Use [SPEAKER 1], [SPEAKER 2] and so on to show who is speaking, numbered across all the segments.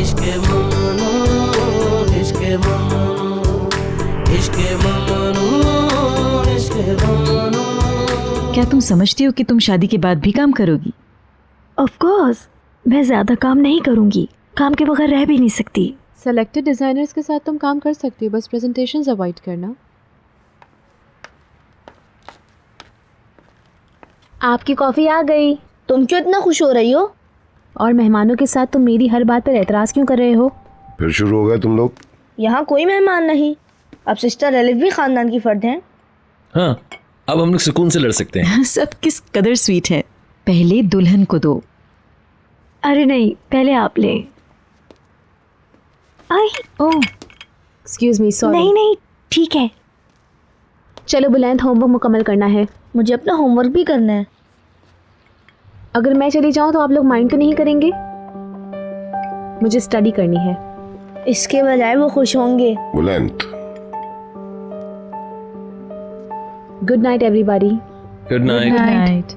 [SPEAKER 1] इश्क ममनू, इश्क ममनू, इश्क ममनू, इश्क ममनू।
[SPEAKER 2] क्या तुम समझती हो कि तुम शादी के बाद भी काम करोगी?
[SPEAKER 3] ऑफ कोर्स, मैं ज़्यादा काम नहीं करूँगी, काम के बगैर रह भी नहीं सकती।
[SPEAKER 4] सेलेक्टेड डिज़ाइनर्स के साथ तुम काम कर सकती हो, बस प्रेजेंटेशंस अवॉइड करना। आपकी कॉफ़ी आ गई।
[SPEAKER 3] तुम क्यों इतना खुश हो रही हो?
[SPEAKER 4] और मेहमानों के साथ तुम मेरी हर बात पर एतराज़ क्यों कर रहे हो?
[SPEAKER 5] फिर शुरू हो गए तुम लोग।
[SPEAKER 3] यहाँ कोई मेहमान नहीं, अब सिस्टर एलिफ भी खानदान की फर्द हैं।
[SPEAKER 6] हाँ, अब हम लोग सुकून से लड़ सकते हैं।
[SPEAKER 2] सब किस कदर स्वीट है। पहले दुल्हन को दो।
[SPEAKER 3] अरे नहीं, पहले आप लें। आई
[SPEAKER 4] ओह एक्सक्यूज़ मी, सॉरी।
[SPEAKER 3] नहीं नहीं, ठीक है।
[SPEAKER 4] चलो बुलंद, होमवर्क मुकम्मल करना है।
[SPEAKER 3] मुझे अपना होमवर्क भी करना है।
[SPEAKER 4] अगर मैं चली जाऊँ तो आप लोग माइंड तो नहीं करेंगे? मुझे स्टडी करनी है।
[SPEAKER 3] इसके बजाय वो खुश होंगे।
[SPEAKER 5] बुलंद।
[SPEAKER 4] Good night everybody.
[SPEAKER 6] Good night.
[SPEAKER 2] Night.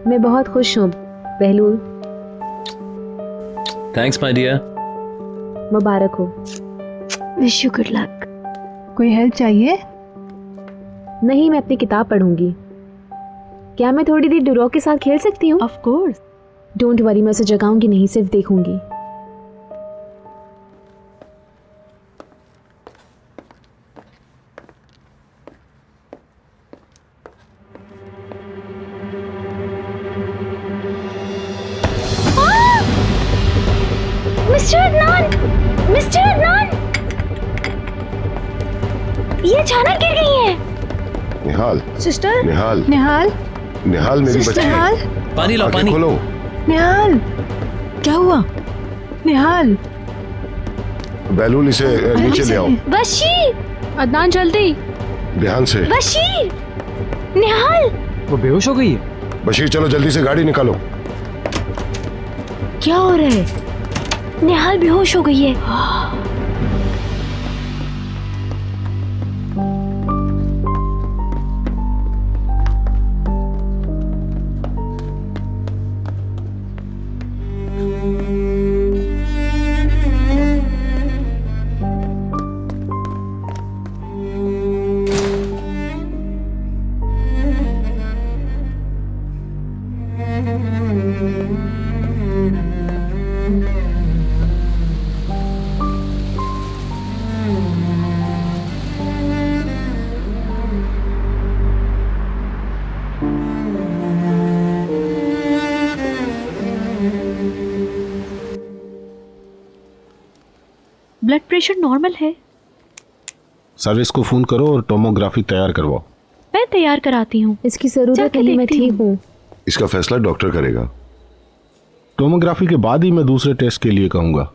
[SPEAKER 4] मैं बहुत खुश हूँ बहलूल,
[SPEAKER 6] थैंक्स माय डियर।
[SPEAKER 4] मुबारक हो।
[SPEAKER 3] Wish you good luck.
[SPEAKER 2] कोई हेल्प चाहिए?
[SPEAKER 4] नहीं, मैं अपनी किताब पढ़ूंगी। क्या मैं थोड़ी देर डुरो के साथ खेल सकती हूँ?
[SPEAKER 2] Of course.
[SPEAKER 4] डोंट वरी, मैं उसे जगाऊंगी नहीं, सिर्फ देखूंगी।
[SPEAKER 3] मिस्टर अदनान, मिस्टर अदनान, ये अचानक गिर गई हैं।
[SPEAKER 5] निहाल,
[SPEAKER 3] सिस्टर,
[SPEAKER 5] निहाल,
[SPEAKER 2] निहाल,
[SPEAKER 5] निहाल मेरी बच्ची।
[SPEAKER 2] निहाल,
[SPEAKER 6] पानी लाओ,
[SPEAKER 5] आंखें
[SPEAKER 6] पानी।
[SPEAKER 5] खोलो।
[SPEAKER 2] निहाल, क्या हुआ? निहाल,
[SPEAKER 5] बैलूल, इसे नीचे ले आओ।
[SPEAKER 3] बशीर,
[SPEAKER 4] अदनान जल्दी।
[SPEAKER 5] ध्यान से।
[SPEAKER 3] बशीर, निहाल।
[SPEAKER 7] वो बेहोश हो गई है।
[SPEAKER 5] बशीर चलो जल्दी से गाड़ी निकालो।
[SPEAKER 3] क्या हो रहा है? निहाल बेहोश हो गई है। ब्लड प्रेशर नॉर्मल है।
[SPEAKER 8] सर्विस को फोन करो और टोमोग्राफी तैयार करवाओ।
[SPEAKER 3] मैं तैयार कराती हूँ।
[SPEAKER 4] इसकी जरूरत
[SPEAKER 3] जाके
[SPEAKER 4] नहीं, मैं
[SPEAKER 3] देखती
[SPEAKER 4] ठीक हूँ।
[SPEAKER 5] इसका फैसला डॉक्टर करेगा।
[SPEAKER 8] टोमोग्राफी के बाद ही मैं दूसरे टेस्ट के लिए कहूँगा।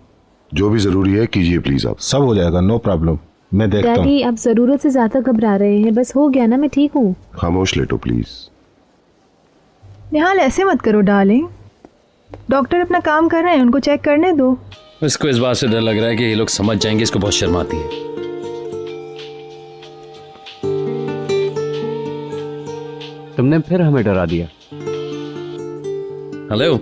[SPEAKER 5] जो भी जरूरी है कीजिए प्लीज आप।
[SPEAKER 8] सब हो जाएगा, नो प्रॉब्लम। मैं देखता हूँ।
[SPEAKER 4] डैडी, आप जरूरत से ज्यादा घबरा रहे हैं। बस हो गया ना, मैं ठीक हूँ।
[SPEAKER 5] खामोश लेटो प्लीज।
[SPEAKER 2] निहाल ऐसे मत करो डार्लिंग। डॉक्टर अपना काम कर रहे हैं, उनको चेक करने दो।
[SPEAKER 6] इसको इस बात से डर लग रहा है कि ये लोग समझ जाएंगे, इसको बहुत शर्म आती है।
[SPEAKER 7] तुमने फिर हमें डरा दिया।
[SPEAKER 6] हेलो।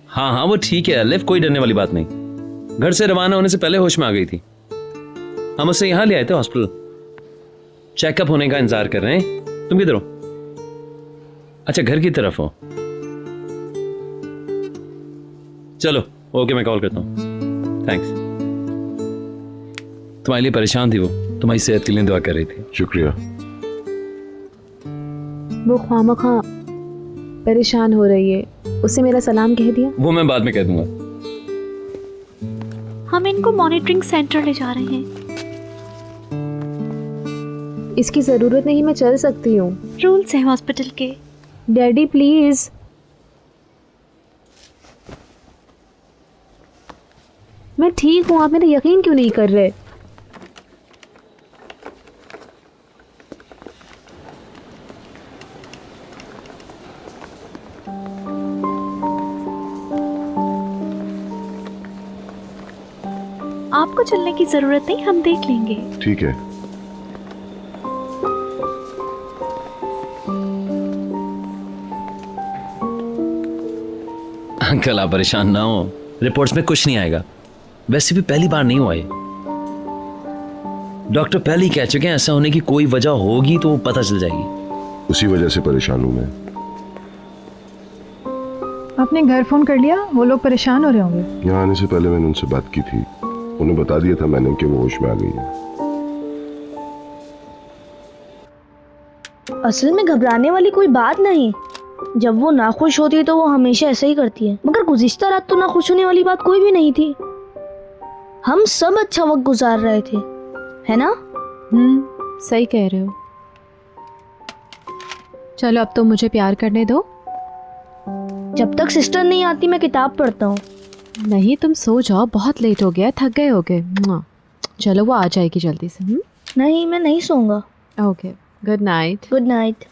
[SPEAKER 6] हाँ हाँ, वो ठीक है अलिफ, कोई डरने वाली बात नहीं। घर से रवाना होने से पहले होश में आ गई थी। हम उसे यहाँ ले आए थे हॉस्पिटल। चेकअप होने का इंतजार कर रहे हैं। तुम किधर हो? अच्छा, घर की तरफ हो। चलो ओके, मैं कॉल करता हूँ। थैंक्स। तुम्हारे लिए परेशान थी वो, तुम्हारी सेहत के लिए दुआ कर रही थी।
[SPEAKER 5] शुक्रिया।
[SPEAKER 4] वो ख्वामखा परेशान हो रही है, उसे मेरा सलाम कह दिया।
[SPEAKER 6] वो मैं बाद में कह दूंगा।
[SPEAKER 3] हम इनको मॉनिटरिंग सेंटर ले जा रहे हैं।
[SPEAKER 4] इसकी जरूरत नहीं, मैं चल सकती हूँ।
[SPEAKER 3] रूल्स हैं हॉस्पिटल के।
[SPEAKER 4] Daddy please. मैं ठीक हूँ, आप मेरा यकीन क्यों नहीं कर रहे?
[SPEAKER 3] आपको चलने की जरूरत नहीं, हम देख लेंगे।
[SPEAKER 5] ठीक है।
[SPEAKER 6] अंकल आप परेशान ना हो, रिपोर्ट्स में कुछ नहीं आएगा। वैसे भी पहली बार नहीं हुआ ये। डॉक्टर पहले ही कह चुके हैं ऐसा होने की कोई वजह होगी तो पता चल जाएगी।
[SPEAKER 5] उसी वजह से परेशान हूं मैं।
[SPEAKER 2] आपने घर फ़ोन कर लिया? वो लोग परेशान हो रहे होंगे।
[SPEAKER 5] यहाँ आने से पहले मैंने उनसे बात की थी, उन्हें बता दिया था मैंने कि वो होश में आ गई है।
[SPEAKER 9] असल में घबराने वाली कोई बात नहीं। जब वो नाखुश होती है तो वो हमेशा ऐसा ही करती है, मगर गुज़िश्ता रात तो नाखुश होने वाली बात कोई भी नहीं थी। हम सब अच्छा वक्त गुजार रहे थे, है ना?
[SPEAKER 4] सही कह रहे हो। चलो अब तो मुझे प्यार करने दो।
[SPEAKER 9] जब तक सिस्टर नहीं आती मैं किताब पढ़ता हूँ।
[SPEAKER 4] नहीं, तुम सो जाओ, बहुत लेट हो गया, थक गए होगे। चलो वो आ जाएगी जल्दी से।
[SPEAKER 9] नहीं, मैं नहीं सोऊंगा।
[SPEAKER 4] Okay, good night.
[SPEAKER 9] Good night.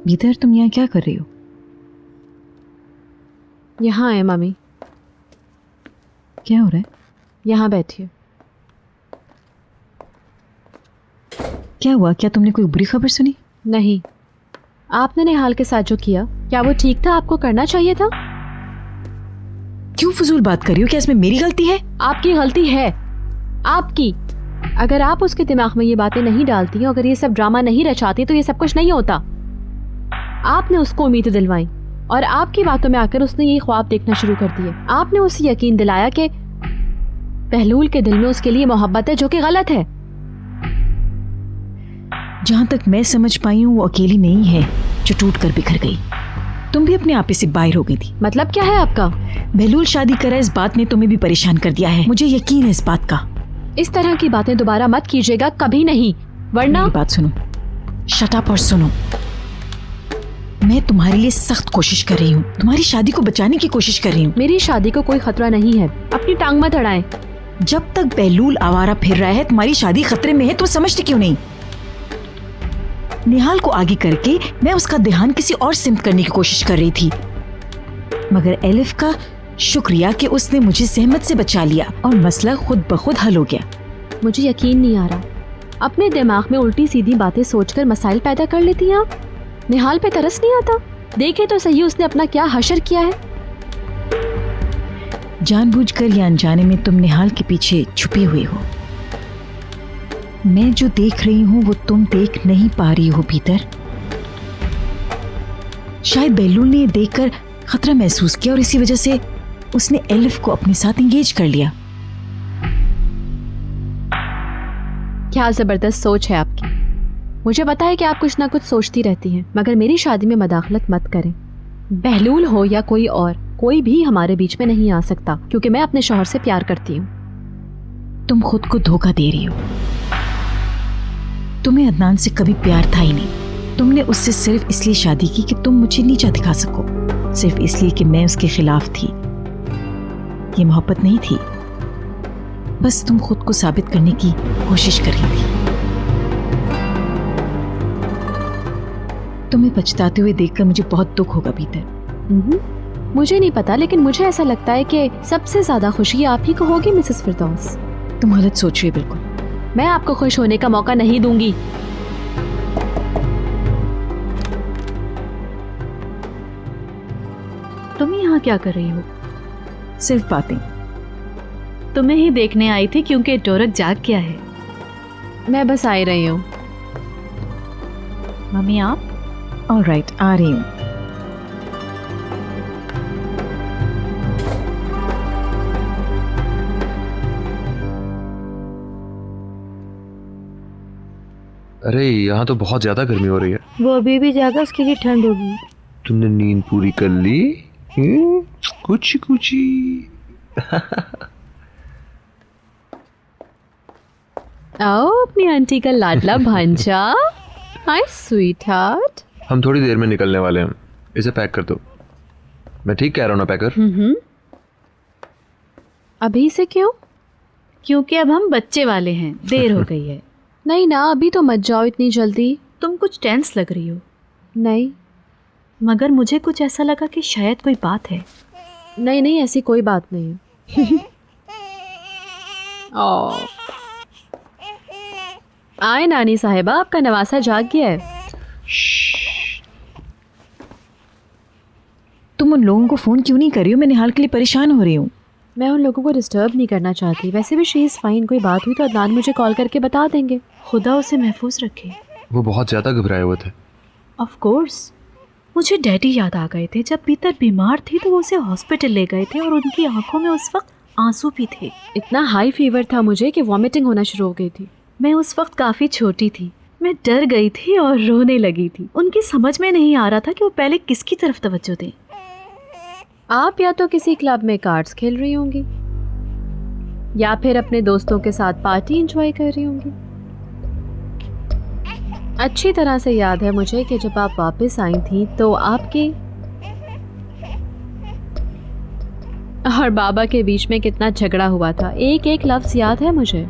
[SPEAKER 2] भीतर तुम यहाँ क्या कर रही हो?
[SPEAKER 4] यहाँ है मम्मी।
[SPEAKER 2] क्या हो रहा है?
[SPEAKER 4] यहाँ बैठिए।
[SPEAKER 2] क्या हुआ? क्या तुमने कोई बुरी खबर सुनी?
[SPEAKER 4] नहीं, आपने निहाल के साथ जो किया, क्या वो ठीक था? आपको करना चाहिए था।
[SPEAKER 2] क्यों फजूल बात कर रही हो? क्या इसमें मेरी गलती है?
[SPEAKER 4] आपकी गलती है, आपकी। अगर आप उसके दिमाग में ये बातें नहीं डालती, अगर ये सब ड्रामा नहीं रचाती तो ये सब कुछ नहीं होता। आपने उसको उम्मीदें दिलवाई और आपकी बातों में आकर उसने ये ख्वाब देखना शुरू कर दिए। आपने उसे यकीन दिलाया कि बहलूल के दिल में उसके लिए मोहब्बत है, जो कि गलत है।
[SPEAKER 2] जहां तक मैं समझ पाई हूँ वो अकेली नहीं है जो टूट कर बिखर गई। तुम भी अपने आप से बाहर हो गई थी।
[SPEAKER 4] मतलब क्या है आपका?
[SPEAKER 2] बहलूल शादी करा, इस बात ने तुम्हें भी परेशान कर दिया है। मुझे यकीन है इस बात का।
[SPEAKER 4] इस तरह की बातें दोबारा मत कीजिएगा, कभी नहीं, वरना।
[SPEAKER 2] मेरी बात सुनो, शट अप और सुनो। मैं तुम्हारे लिए सख्त कोशिश कर रही हूँ, तुम्हारी शादी को बचाने की कोशिश कर रही हूँ।
[SPEAKER 4] मेरी शादी को कोई खतरा नहीं है, अपनी टांग मत अड़ाएं।
[SPEAKER 2] जब तक बहलूल आवारा फिर रहा है तुम्हारी शादी खतरे में है। तुम समझते क्यों नहीं? निहाल को आगे करके मैं उसका ध्यान किसी और सिमत करने की कोशिश कर रही थी, मगर एलिफ का शुक्रिया कि उसने मुझे सहमत से बचा लिया और मसला खुद ब खुद हल हो गया।
[SPEAKER 4] मुझे यकीन नहीं आ रहा, अपने दिमाग में उल्टी सीधी बातें सोचकर मसाइल पैदा कर लेती हैं आप। निहाल पे तरस नहीं आता? देखे तो सही उसने अपना क्या हशर किया है।
[SPEAKER 2] जानबूझकर या अनजाने में तुम निहाल के पीछे छुपे हुए हो। मैं जो देख रही हूँ वो तुम देख नहीं पा रही हो भीतर। शायद बहलूल ने देखकर खतरा महसूस किया और इसी वजह से उसने एलिफ को अपने साथ एंगेज कर लिया।
[SPEAKER 4] क्या जबरदस्त सोच है आपकी। मुझे पता है कि आप कुछ ना कुछ सोचती रहती हैं, मगर मेरी शादी में मदाखलत मत करें। बहलूल हो या कोई और, कोई भी हमारे बीच में नहीं आ सकता, क्योंकि मैं अपने शौहर से प्यार करती हूँ।
[SPEAKER 2] तुम खुद को धोखा दे रही हो। तुम्हें अदनान से कभी प्यार था ही नहीं। तुमने उससे सिर्फ इसलिए शादी की कि तुम मुझे नीचा दिखा सको, सिर्फ इसलिए कि मैं उसके खिलाफ थी। ये मोहब्बत नहीं थी, बस तुम खुद को साबित करने की कोशिश कर रही थी। तुम्हें पछताते हुए देखकर मुझे बहुत दुख होगा भीतर।
[SPEAKER 4] मुझे नहीं पता, लेकिन मुझे ऐसा लगता है कि सबसे ज्यादा खुशी आप ही को होगी मिसेस फिरदौस।
[SPEAKER 2] तुम गलत सोच रही हो बिल्कुल।
[SPEAKER 4] मैं आपको खुश होने का मौका नहीं दूंगी।
[SPEAKER 3] तुम यहाँ क्या कर रही हो?
[SPEAKER 2] सिर्फ बातें।
[SPEAKER 3] तुम्हें ही देखने आई थी क्योंकि डोरक जाग गया है।
[SPEAKER 4] मैं बस आ ही रही हूँ।
[SPEAKER 3] मम्मी आप?
[SPEAKER 2] ऑलराइट, आ रही हूँ।
[SPEAKER 10] अरे यहाँ तो बहुत ज्यादा गर्मी हो रही है।
[SPEAKER 3] वो अभी भी जागा, उसके लिए ठंड होगी।
[SPEAKER 10] तुमने नींद पूरी कर ली? कुछ कुछ
[SPEAKER 4] आओ अपनी आंटी का लाडला भांजा। हाय स्वीट हार्ट।
[SPEAKER 10] हम थोड़ी देर में निकलने वाले हैं, इसे पैक कर दो। मैं ठीक कह रहा हूँ ना पैकर?
[SPEAKER 4] अभी से क्यों?
[SPEAKER 2] क्योंकि अब हम बच्चे वाले हैं, देर हो गई है।
[SPEAKER 4] नहीं ना, अभी तो मत जाओ इतनी जल्दी।
[SPEAKER 2] तुम कुछ टेंस लग रही हो।
[SPEAKER 4] नहीं
[SPEAKER 2] मगर मुझे कुछ ऐसा लगा कि शायद कोई बात है।
[SPEAKER 4] नहीं नहीं, ऐसी कोई बात नहीं है। ओ आए नानी साहिबा, आपका नवासा जाग गया है।
[SPEAKER 2] तुम उन लोगों को फ़ोन क्यों नहीं कर रही हो? मैं निहाल के लिए परेशान हो रही हूँ।
[SPEAKER 4] मैं उन लोगों को डिस्टर्ब नहीं करना चाहती। वैसे भी शी इज़ फाइन। कोई बात हुई तो अदनान मुझे कॉल करके बता देंगे।
[SPEAKER 2] खुदा उसे महफूज रखे।
[SPEAKER 10] वो बहुत ज्यादा घबराए हुए थे।
[SPEAKER 2] Of course. मुझे डैडी याद आ गए थे। जब पीतर बीमार थी तो वो उसे हॉस्पिटल ले गए थे और उनकी आंखों में उस वक्त आंसू भी थे।
[SPEAKER 4] इतना हाई फीवर था मुझे कि वॉमिटिंग होना शुरू हो गई थी।
[SPEAKER 2] मैं उस वक्त काफ़ी छोटी थी। मैं डर गई थी और रोने लगी थी। उनकी समझ में नहीं आ रहा था कि वो पहले किसकी तरफ तवज्जो दें।
[SPEAKER 4] आप या तो किसी क्लब में कार्ड्स खेल रही होंगी या फिर अपने दोस्तों के साथ पार्टी एंजॉय कर रही होंगी। अच्छी तरह से याद है मुझे कि जब आप वापस आई थी तो आपके और बाबा के बीच में कितना झगड़ा हुआ था। एक एक लफ्ज याद है मुझे।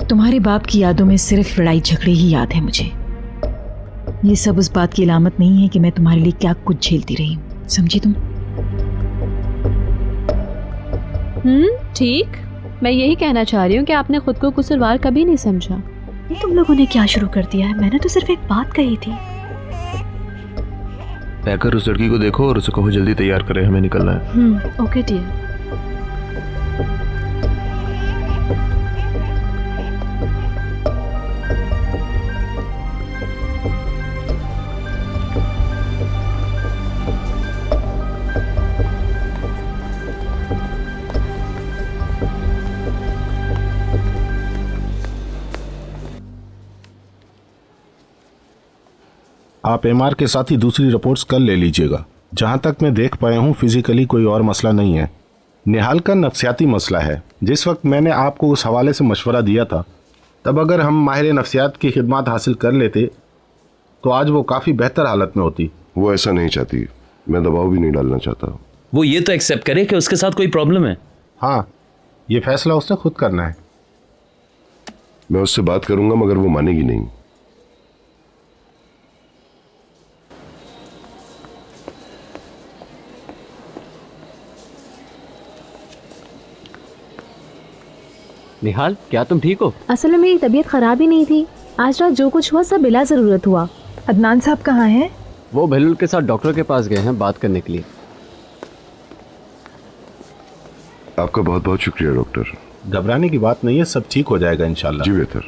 [SPEAKER 2] तुम्हारे बाप की यादों में सिर्फ लड़ाई झगड़े ही याद है मुझे। ये सब उस बात की अलामत नहीं है कि मैं तुम्हारे लिए क्या कुछ झेलती रही हूँ, समझी तुम?
[SPEAKER 4] ठीक। मैं यही कहना चाह रही हूँ कि आपने खुद को कसूरवार कभी नहीं समझा।
[SPEAKER 2] ये तुम लोगों ने क्या शुरू कर दिया है? मैंने तो सिर्फ एक बात कही थी।
[SPEAKER 10] पैकर उस लड़की को देखो और उसे कहो जल्दी तैयार करे, हमें निकलना है।
[SPEAKER 2] Okay dear.
[SPEAKER 8] आप एमआर के साथ ही दूसरी रिपोर्ट्स कल ले लीजिएगा। जहां तक मैं देख पाया हूं फिजिकली कोई और मसला नहीं है। निहाल का नफ्सियाती मसला है। जिस वक्त मैंने आपको उस हवाले से मशवरा दिया था तब अगर हम माहिर नफ्सियात की खिदमत हासिल कर लेते तो आज वो काफ़ी बेहतर हालत में होती।
[SPEAKER 5] वो ऐसा नहीं चाहती, मैं दबाव भी नहीं डालना चाहता।
[SPEAKER 6] वो ये तो एक्सेप्ट करे कि उसके साथ कोई प्रॉब्लम है।
[SPEAKER 8] हाँ, ये फैसला उसने खुद करना है।
[SPEAKER 5] मैं उससे बात करूंगा मगर वो मानेगी नहीं।
[SPEAKER 7] निहाल, क्या तुम ठीक हो?
[SPEAKER 4] असल में मेरी तबीयत खराब ही नहीं थी। आज रात जो कुछ हुआ सब बिला ज़रूरत हुआ।
[SPEAKER 3] अदनान साहब कहाँ हैं?
[SPEAKER 7] वो बहलुल के साथ डॉक्टर के पास गए हैं बात करने के लिए।
[SPEAKER 5] आपका बहुत बहुत शुक्रिया डॉक्टर।
[SPEAKER 8] घबराने की बात नहीं है, सब ठीक हो जाएगा इंशाल्लाह।
[SPEAKER 5] जी बेहतर।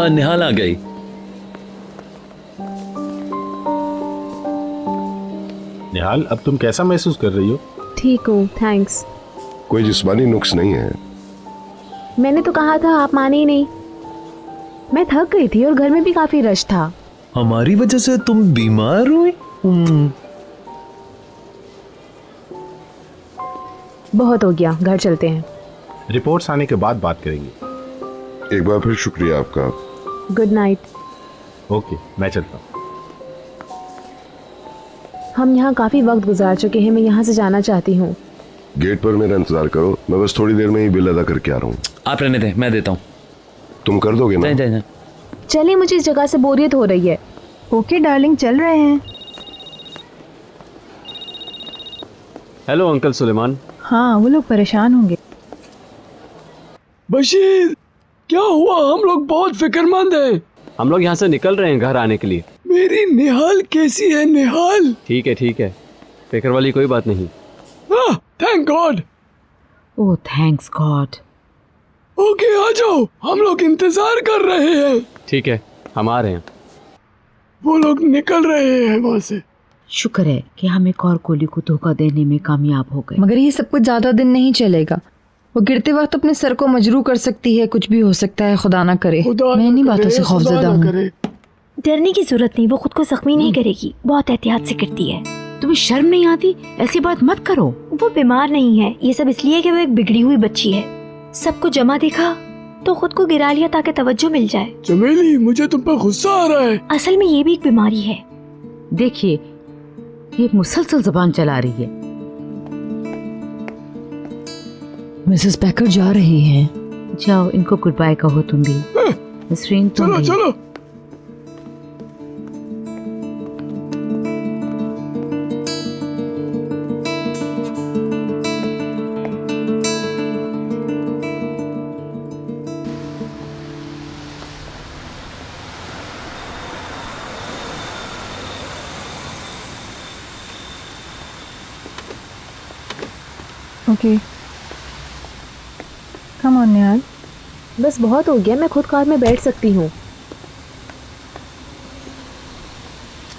[SPEAKER 6] निहाल आ गई।
[SPEAKER 8] निहाल, अब तुम कैसा महसूस कर रही हो?
[SPEAKER 4] ठीक हूँ, थैंक्स।
[SPEAKER 5] कोई जिस्मानी नुक्स नहीं है।
[SPEAKER 4] मैंने तो कहा था, आप माने ही नहीं। मैं थक गई थी और घर में भी काफी रश था।
[SPEAKER 6] हमारी वजह से तुम बीमार हुई?
[SPEAKER 4] बहुत हो गया, घर चलते हैं।
[SPEAKER 8] रिपोर्ट्स आने के बाद बात करेंगे।
[SPEAKER 5] एक बार फिर शुक्रिया आपका।
[SPEAKER 4] Good night.
[SPEAKER 8] ओके, मैं चलता हूँ।
[SPEAKER 4] हम यहाँ काफी वक्त गुजार चुके हैं। मैं यहाँ से जाना चाहती हूँ।
[SPEAKER 5] गेट पर मेरा इंतजार करो, मैं बस थोड़ी देर में ही बिल अदा करके आ रहा हूँ।
[SPEAKER 6] आप रहने दें, मैं देता हूँ।
[SPEAKER 5] तुम कर दोगे ना?
[SPEAKER 6] नहीं।
[SPEAKER 4] चलिए, मुझे इस जगह से बोरियत हो रही है।
[SPEAKER 3] ओके डार्लिंग, चल रहे हैं।
[SPEAKER 7] Hello uncle Suleman.
[SPEAKER 3] हाँ, वो लोग परेशान होंगे।
[SPEAKER 11] बशीर, क्या हुआ? हम लोग बहुत फिक्रमंद हैं।
[SPEAKER 7] हम लोग यहाँ से निकल रहे हैं घर आने के लिए।
[SPEAKER 11] मेरी निहाल कैसी है? निहाल
[SPEAKER 7] ठीक है, फिक्र वाली कोई बात नहीं।
[SPEAKER 11] Thank God.
[SPEAKER 2] Oh thanks God.
[SPEAKER 11] Okay, आ जाओ, हम लोग इंतजार कर रहे हैं।
[SPEAKER 7] ठीक है, हम आ रहे हैं।
[SPEAKER 11] वो लोग निकल रहे हैं वहाँ से।
[SPEAKER 2] शुक्र है कि हम एक और कोली को धोखा देने में कामयाब हो गए।
[SPEAKER 3] मगर ये सब कुछ ज्यादा दिन नहीं चलेगा।
[SPEAKER 12] वो गिरते वक्त अपने सर को मजरू कर सकती है, कुछ भी हो सकता है, खुदा ना करे।
[SPEAKER 11] खुदा
[SPEAKER 12] मैं
[SPEAKER 11] ना
[SPEAKER 12] इन्हीं बातों
[SPEAKER 11] करे,
[SPEAKER 12] से खौफजदा
[SPEAKER 11] खुदा ना
[SPEAKER 12] हूँ।
[SPEAKER 11] करे।
[SPEAKER 3] डरने की जरूरत नहीं, वो खुद को जख्मी नहीं करेगी, बहुत एहतियात से करती है।
[SPEAKER 2] तुम्हें शर्म नहीं आती? ऐसी बात मत करो।
[SPEAKER 3] वो बीमार नहीं है, ये सब इसलिए कि वो एक बिगड़ी हुई बच्ची है। सबको जमा देखा तो खुद को गिरा लिया ताकि तवज्जो मिल जाए।
[SPEAKER 11] चमेली, मुझे तुम पर गुस्सा आ रहा है।
[SPEAKER 3] असल में ये भी एक बीमारी है।
[SPEAKER 2] देखिए, ये मुसलसल जबान चला रही है।
[SPEAKER 12] मिसेस पैकर जा रही हैं।
[SPEAKER 2] जाओ, इनको गुड बाय कहो तुम भी। नसरीन तुम
[SPEAKER 11] चलो
[SPEAKER 2] भी।
[SPEAKER 11] चलो।
[SPEAKER 12] ओके, कम ऑन निहाल।
[SPEAKER 4] बस बहुत हो गया, मैं खुद कार में बैठ सकती हूँ।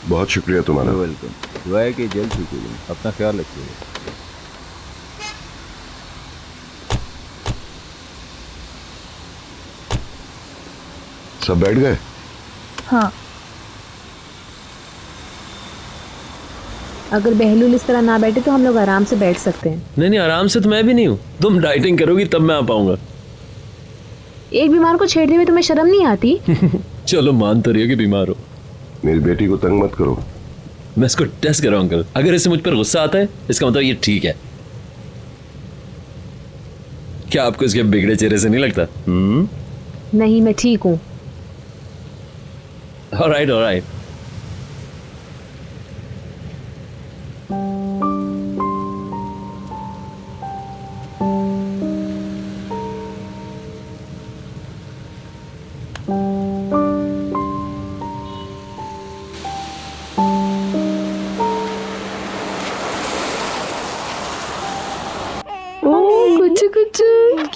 [SPEAKER 5] बहुत शुक्रिया तुम्हारा।
[SPEAKER 10] वेलकम। दुआ है कि जल्द ठीक हो जाए। अपना ख्याल रखिएगा।
[SPEAKER 5] सब बैठ गए?
[SPEAKER 12] हाँ,
[SPEAKER 4] अगर बहलूल इस तरह ना बैठे तो हम लोग आराम से बैठ सकते हैं।
[SPEAKER 6] नहीं नहीं, आराम से तो मैं भी नहीं हूँ। तुम डाइटिंग करोगी तब मैं आ पाऊंगा।
[SPEAKER 4] एक बीमार को छेड़ने में तुम्हें शर्म नहीं आती?
[SPEAKER 6] चलो, मान तो रही हो कि बीमार हो।
[SPEAKER 5] मेरी बेटी को तंग मत करो।
[SPEAKER 6] मैं इसको टेस्ट कर रहा हूँ अंकल। अगर इसे मुझ पर गुस्सा आता है इसका मतलब ये ठीक है। क्या आपको इसके बिगड़े चेहरे से नहीं लगता?
[SPEAKER 4] नहीं, मैं ठीक हूँ।
[SPEAKER 6] Alright alright.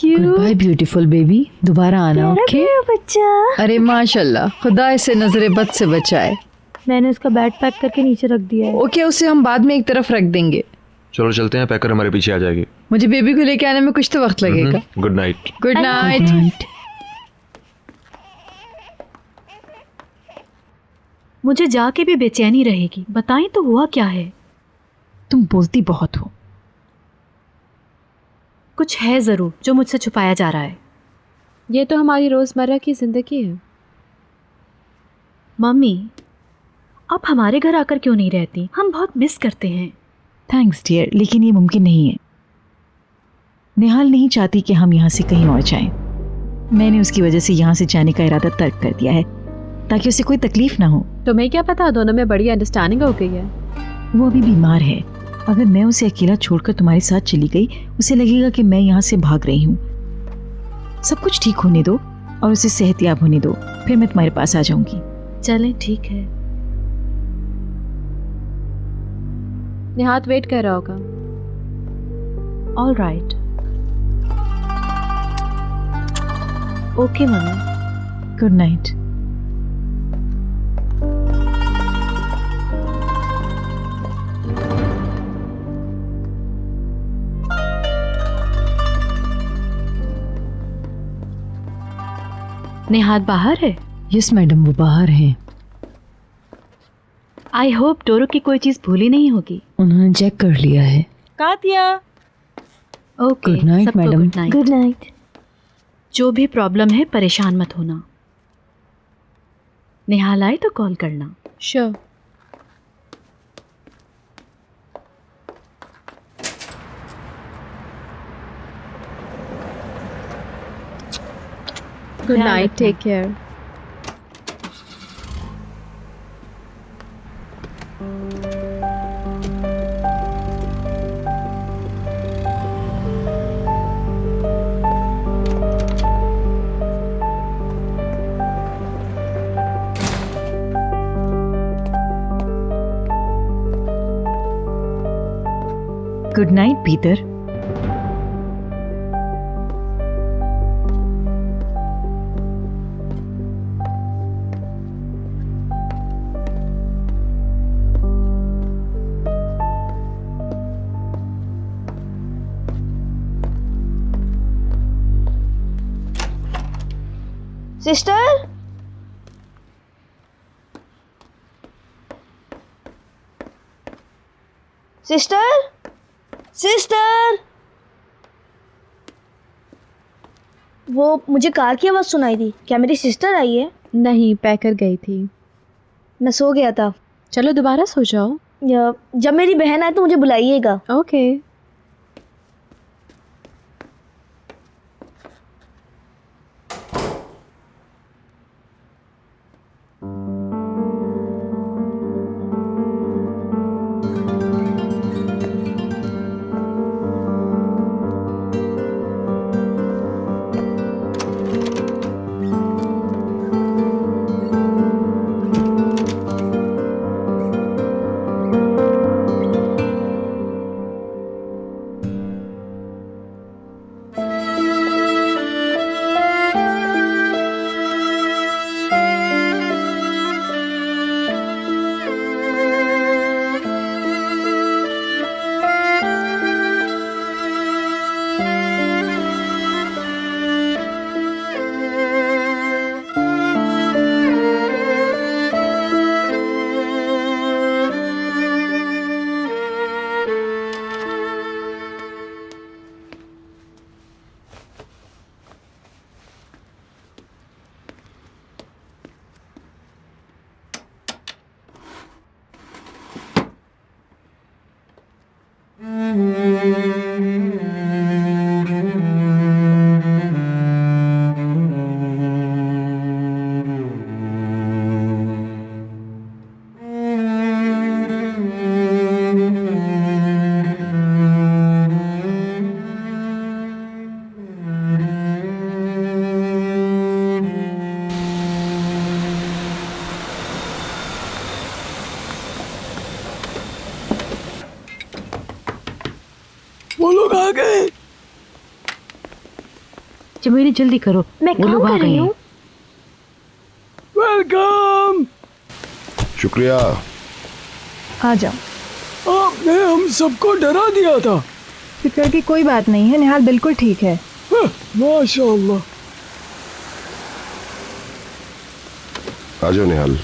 [SPEAKER 12] Good bye beautiful baby, दोबारा आना। ओके
[SPEAKER 3] बच्चा।
[SPEAKER 12] अरे माशाल्लाह, खुदा इसे नजरे बद से बचाए।
[SPEAKER 3] मैंने उसका बैग पैक करके नीचे रख दिया है।
[SPEAKER 12] ओके, उसे हम बाद में एक तरफ रख देंगे।
[SPEAKER 10] चलो चलते हैं, पैकर हमारे पीछे आ जाएगी।
[SPEAKER 12] मुझे बेबी को लेके आने में कुछ तो वक्त लगेगा।
[SPEAKER 10] Good night.
[SPEAKER 12] Good night.
[SPEAKER 2] मुझे जाके भी बेचैनी रहेगी। बताएं तो हुआ क्या है? तुम बोलती बहुत हो। कुछ है जरूर जो मुझसे छुपाया जा रहा है।
[SPEAKER 4] ये तो हमारी रोजमर्रा की जिंदगी है।
[SPEAKER 2] मम्मी, आप हमारे घर आकर क्यों नहीं रहती? हम बहुत मिस करते हैं। थैंक्स डियर, लेकिन ये मुमकिन नहीं है। निहाल नहीं चाहती कि हम यहाँ से कहीं और जाएं। मैंने उसकी वजह से यहाँ से जाने का इरादा तर्क कर दिया है ताकि उसे कोई तकलीफ ना हो।
[SPEAKER 4] तुम्हें क्या पता, दोनों में बड़ी अंडरस्टैंडिंग हो गई है।
[SPEAKER 2] वो अभी बीमार है। अगर मैं उसे अकेला छोड़कर तुम्हारे साथ चली गई, उसे लगेगा कि मैं यहाँ से भाग रही हूँ। सब कुछ ठीक होने दो और उसे सेहतयाब होने दो, फिर मैं तुम्हारे पास आ जाऊंगी। चलें, ठीक है।
[SPEAKER 4] निहात वेट कर रहा होगा।
[SPEAKER 2] All right. Okay mummy, good night. नेहात बाहर है?
[SPEAKER 12] यस मैडम, वो बाहर हैं।
[SPEAKER 2] आई होप डोरो की कोई चीज भूली नहीं होगी।
[SPEAKER 12] उन्होंने चेक कर लिया है।
[SPEAKER 2] कातिया। ओके,
[SPEAKER 12] गुड नाइट
[SPEAKER 2] सबको
[SPEAKER 12] madam.
[SPEAKER 2] Good night.
[SPEAKER 3] Good night.
[SPEAKER 2] जो भी प्रॉब्लम है परेशान मत होना। निहाल आए तो कॉल करना।
[SPEAKER 4] Sure. Good night, take care.
[SPEAKER 2] Good night Peter.
[SPEAKER 9] Sister, sister, sister. वो मुझे कार की आवाज़ सुनाई दी। क्या मेरी सिस्टर आई है?
[SPEAKER 4] नहीं, पैकर गई थी।
[SPEAKER 9] मैं सो गया था।
[SPEAKER 4] चलो दोबारा सो जाओ।
[SPEAKER 9] जब मेरी बहन आए तो मुझे बुलाइएगा।
[SPEAKER 4] ओके।
[SPEAKER 11] वो लोग आ गए।
[SPEAKER 2] चमेली जल्दी करो,
[SPEAKER 3] मैं
[SPEAKER 2] वो
[SPEAKER 3] काम
[SPEAKER 2] लोग आ
[SPEAKER 3] कर
[SPEAKER 2] गए
[SPEAKER 3] रही
[SPEAKER 2] हैं।
[SPEAKER 3] हूँ।
[SPEAKER 11] वेलकम।
[SPEAKER 5] शुक्रिया।
[SPEAKER 12] आ जाओ।
[SPEAKER 11] आपने हम सबको डरा दिया था।
[SPEAKER 12] फिक्र की कोई बात नहीं है, निहाल बिल्कुल ठीक है।
[SPEAKER 11] माशाअल्लाह।
[SPEAKER 5] आ जाओ निहाल।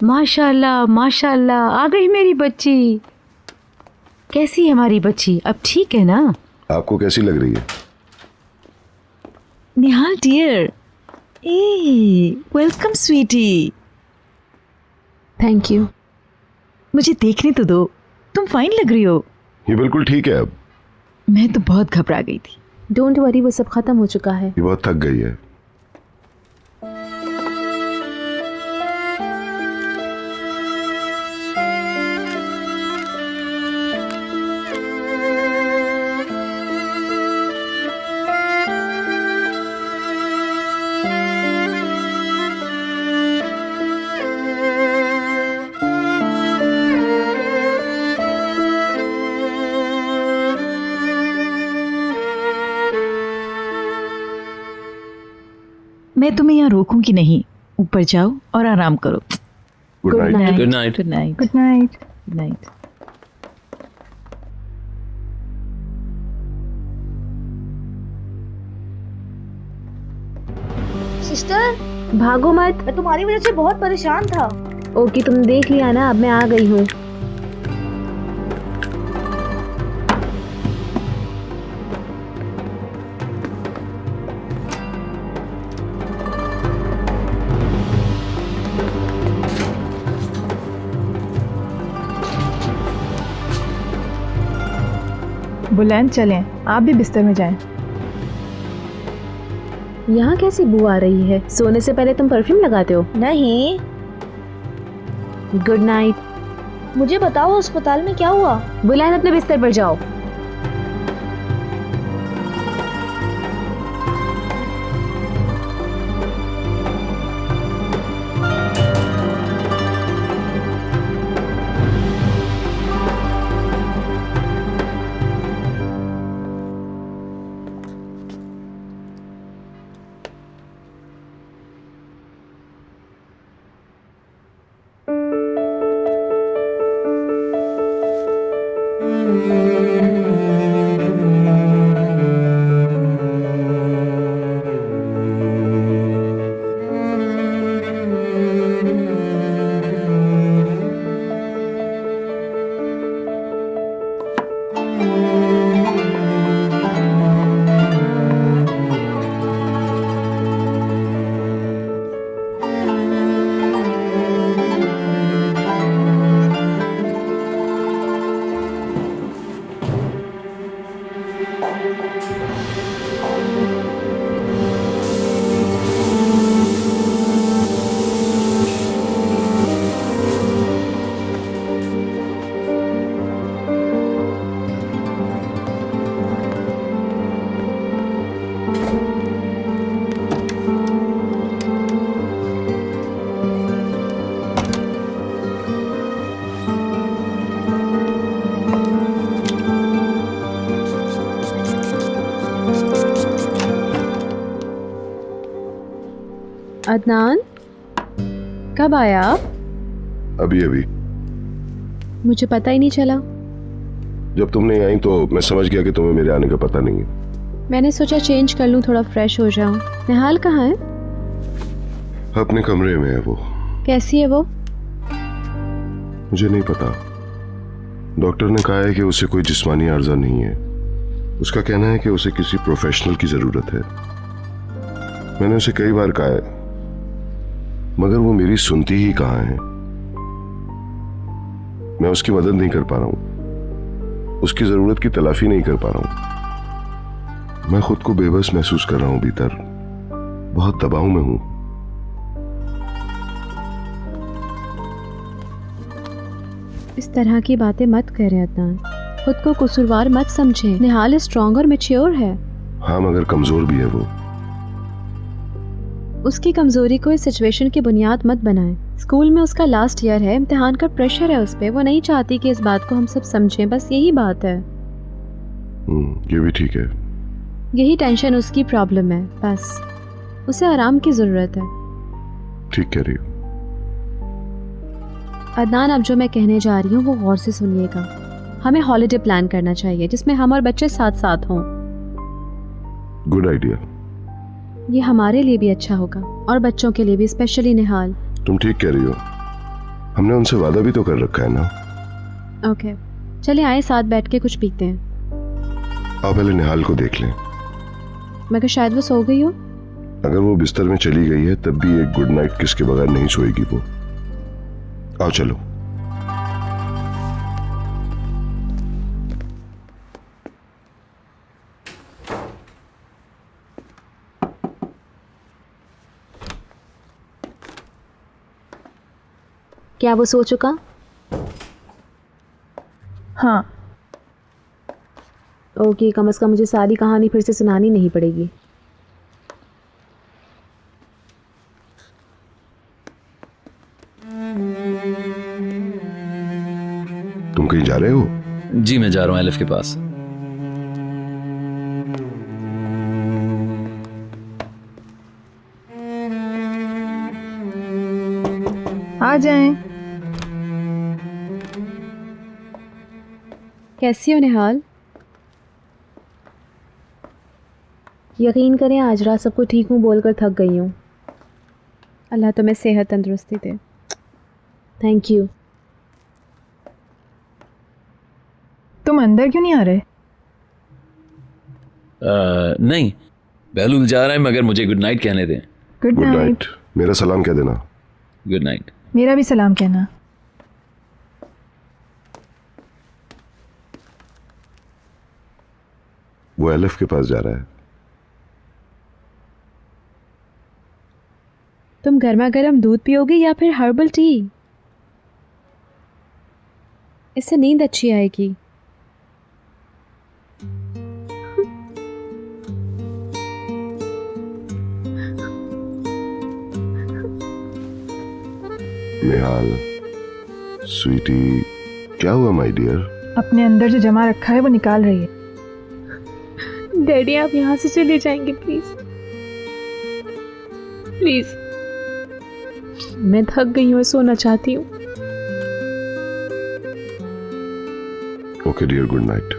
[SPEAKER 2] माशाल्लाह माशाल्लाह, आ गई मेरी बच्ची। कैसी है हमारी बच्ची? अब ठीक है ना?
[SPEAKER 5] आपको कैसी लग रही है?
[SPEAKER 2] Nihal dear, a welcome sweetie.
[SPEAKER 4] Thank you.
[SPEAKER 2] मुझे देखने तो दो, तुम फाइन लग रही हो।
[SPEAKER 5] ये बिल्कुल ठीक है अब।
[SPEAKER 2] मैं तो बहुत घबरा गई थी।
[SPEAKER 4] डोंट वरी, वो सब खत्म हो चुका है।
[SPEAKER 5] ये बहुत थक गई है।
[SPEAKER 2] मैं तुम्हें यहाँ रोकूंगी नहीं, ऊपर जाओ और आराम करो।
[SPEAKER 5] Good night.
[SPEAKER 6] Good night.
[SPEAKER 2] Good night.
[SPEAKER 12] Good night.
[SPEAKER 2] Good night.
[SPEAKER 9] Sister,
[SPEAKER 3] भागो मत।
[SPEAKER 9] मैं तुम्हारी वजह से बहुत परेशान था।
[SPEAKER 3] ओके, तुमने देख लिया ना, अब मैं आ गई हूँ।
[SPEAKER 12] बुलंद चलें, आप भी बिस्तर में जाएं।
[SPEAKER 4] यहाँ कैसी बू आ रही है? सोने से पहले तुम परफ्यूम लगाते हो?
[SPEAKER 9] नहीं,
[SPEAKER 4] गुड नाइट।
[SPEAKER 9] मुझे बताओ अस्पताल में क्या हुआ?
[SPEAKER 4] बुलंद, अपने बिस्तर पर जाओ। अदनान, कब आया आप?
[SPEAKER 5] अभी अभी।
[SPEAKER 4] मुझे पता ही नहीं चला।
[SPEAKER 5] जब तुम नहीं आई तो मैं समझ गया कि तुम्हें मेरे आने का पता नहीं है।
[SPEAKER 4] मैंने सोचा चेंज कर लूं, थोड़ा फ्रेश हो जाऊं। निहाल कहाँ है?
[SPEAKER 5] अपने कमरे में है वो।
[SPEAKER 4] कैसी है वो?
[SPEAKER 5] मुझे नहीं पता। डॉक्टर ने कहा है कि उसे कोई जिस्मानी आर्जा नहीं है। उसका कहना है कि उसे किसी प्रोफेशनल की जरूरत है। मैंने उसे कई बार कहा है, मगर वो मेरी सुनती ही कहाँ है। मैं उसकी मदद नहीं कर पा रहा हूं, उसकी जरूरत की तलाफी नहीं कर पा रहा हूं। मैं खुद को बेबस महसूस कर रहा हूं भीतर, बहुत दबाव में हूं।
[SPEAKER 4] इस तरह की बातें मत करें अदनान, खुद को कसूरवार मत समझें। निहाल स्ट्रॉन्ग और मैच्योर है।
[SPEAKER 5] हाँ, मगर कमजोर भी है वो।
[SPEAKER 4] उसकी कमजोरी को इस सिचुएशन की बुनियाद मत बनाएं। स्कूल में उसका लास्ट ईयर है, इम्तिहान का प्रेशर है उस पे। वो नहीं चाहती कि इस बात को हम सब समझें, बस यही बात है।
[SPEAKER 5] ये भी ठीक है।
[SPEAKER 4] यही टेंशन उसकी प्रॉब्लम है, बस उसे आराम की जरूरत है।
[SPEAKER 5] ठीक कह रही हो।
[SPEAKER 4] अदनान, अब जो मैं कहने जा रही हूँ वो गौर से सुनिएगा। हमें हॉलिडे प्लान करना चाहिए जिसमें हम और बच्चे साथ साथ हों।
[SPEAKER 5] Good idea.
[SPEAKER 4] ये हमारे लिए भी अच्छा होगा और बच्चों के लिए भी, स्पेशली निहाल।
[SPEAKER 5] तुम ठीक कह रही हो। हमने उनसे वादा भी तो कर रखा है ना।
[SPEAKER 4] ओके, चलिए आए साथ बैठ के कुछ पीते हैं।
[SPEAKER 5] आप पहले निहाल को देख लें।
[SPEAKER 4] मगर शायद वो सो गई हो।
[SPEAKER 5] अगर वो बिस्तर में चली गई है तब भी एक गुड नाइट किस के बगैर नहीं सोएगी वो। आओ चलो।
[SPEAKER 4] क्या वो सो चुका?
[SPEAKER 2] हाँ।
[SPEAKER 4] ओके, कम से कम मुझे सारी कहानी फिर से सुनानी नहीं पड़ेगी।
[SPEAKER 5] तुम कहीं जा रहे हो?
[SPEAKER 6] जी मैं जा रहा हूँ एलिफ के पास।
[SPEAKER 2] आ जाएं।
[SPEAKER 4] कैसी हो निहाल? यकीन करें आज रात सबको ठीक हूँ बोलकर थक गई हूँ। अल्लाह तुम्हें सेहत तंदुरुस्ती दे। Thank you.
[SPEAKER 2] तुम अंदर क्यों नहीं आ रहे?
[SPEAKER 6] नहीं, बहलूल जा रहा है, मगर मुझे गुड नाइट कहने दें।
[SPEAKER 2] Good night.
[SPEAKER 5] मेरा सलाम कह देना।
[SPEAKER 6] Good night.
[SPEAKER 2] मेरा भी सलाम कहना।
[SPEAKER 5] वो एलिफ के पास जा रहा है।
[SPEAKER 4] तुम गर्मा गर्म दूध पियोगे या फिर हर्बल टी? इससे नींद अच्छी आएगी।
[SPEAKER 5] निहाल, स्वीटी, क्या हुआ माय डियर?
[SPEAKER 2] अपने अंदर जो जमा रखा है वो निकाल रही है।
[SPEAKER 4] डैडी, आप यहाँ से चले जाएंगे प्लीज प्लीज। मैं थक गई हूँ और सोना चाहती हूँ।
[SPEAKER 5] Okay dear, good night.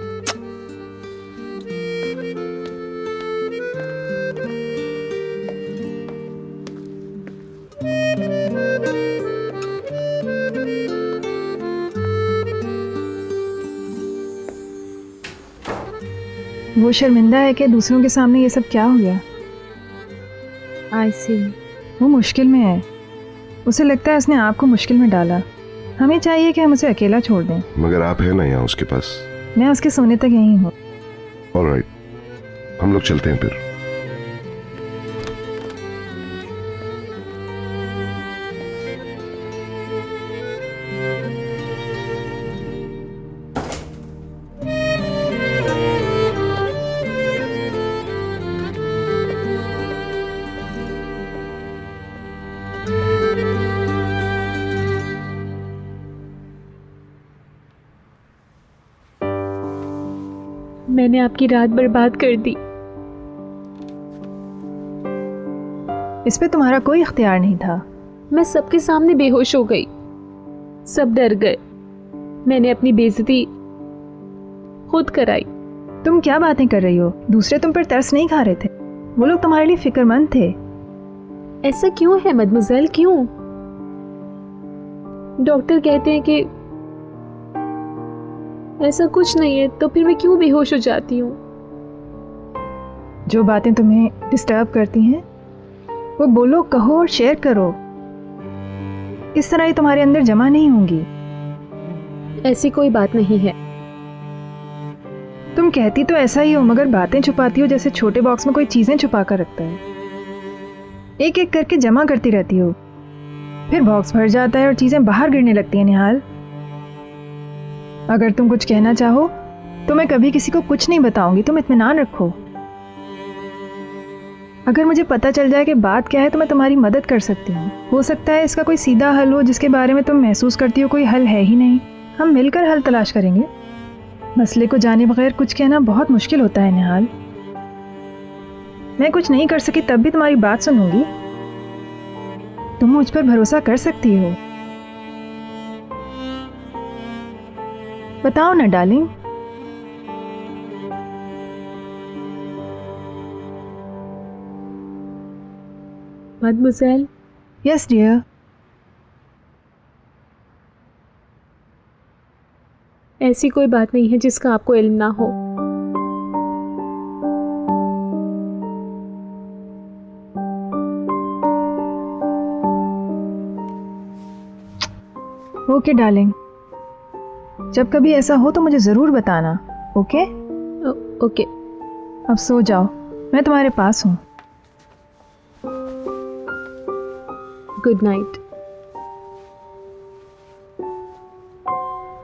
[SPEAKER 2] वो शर्मिंदा है कि दूसरों के सामने ये सब क्या हो गया।
[SPEAKER 4] आई सी।
[SPEAKER 2] वो मुश्किल में है, उसे लगता है उसने आपको मुश्किल में डाला। हमें चाहिए कि हम उसे अकेला छोड़ दें।
[SPEAKER 5] मगर आप है ना यहाँ उसके पास।
[SPEAKER 2] मैं उसके सोने तक यहीं हूँ।
[SPEAKER 5] ऑलराइट, हम लोग चलते हैं फिर।
[SPEAKER 4] मैंने आपकी रात बर्बाद कर दी।
[SPEAKER 12] इस पे तुम्हारा कोई इख्तियार नहीं था।
[SPEAKER 4] मैं सबके सामने बेहोश हो गई, सब डर गए। मैंने अपनी बेइज्जती खुद कराई।
[SPEAKER 12] तुम क्या बातें कर रही हो? दूसरे तुम पर तरस नहीं खा रहे थे? वो लोग तुम्हारे लिए फिक्रमंद थे।
[SPEAKER 4] ऐसा क्यों है मदमुज़ेल, क्यों? डॉक्टर कहते हैं कि ऐसा कुछ नहीं है, तो फिर मैं क्यों बेहोश हो जाती हूँ?
[SPEAKER 12] जो बातें तुम्हें डिस्टर्ब करती हैं वो बोलो, कहो और शेयर करो। इस तरह ही तुम्हारे अंदर जमा नहीं होंगी।
[SPEAKER 4] ऐसी कोई बात नहीं है।
[SPEAKER 12] तुम कहती तो ऐसा ही हो, मगर बातें छुपाती हो जैसे छोटे बॉक्स में कोई चीजें छुपा कर रखता है। एक एक करके जमा करती रहती हो, फिर बॉक्स भर जाता है और चीजें बाहर गिरने लगती हैं। निहाल, अगर तुम कुछ कहना चाहो तो मैं कभी किसी को कुछ नहीं बताऊंगी, तुम इत्मीनान रखो। अगर मुझे पता चल जाए कि बात क्या है तो मैं तुम्हारी मदद कर सकती हूँ। हो सकता है इसका कोई सीधा हल हो जिसके बारे में तुम महसूस करती हो कोई हल है ही नहीं। हम मिलकर हल तलाश करेंगे। मसले को जाने बगैर कुछ कहना बहुत मुश्किल होता है निहाल। मैं कुछ नहीं कर सकी तब भी तुम्हारी बात सुनूंगी। तुम मुझ पर भरोसा कर सकती हो। बताओ ना डार्लिंग।
[SPEAKER 4] मदमुज़ेल।
[SPEAKER 12] Yes dear.
[SPEAKER 4] ऐसी कोई बात नहीं है जिसका आपको इल्म ना हो।
[SPEAKER 12] ओके डार्लिंग, जब कभी ऐसा हो तो मुझे ज़रूर बताना। Okay
[SPEAKER 4] okay.
[SPEAKER 12] अब सो जाओ, मैं तुम्हारे पास हूँ।
[SPEAKER 4] Good night.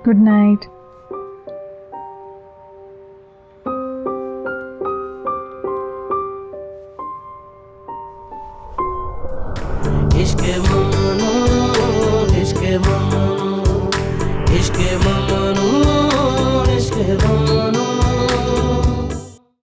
[SPEAKER 12] Good night.
[SPEAKER 1] इश्क़े ममनू, इश्क़े ममनू, इश्क़े ममनू, इश्क़े ममनू।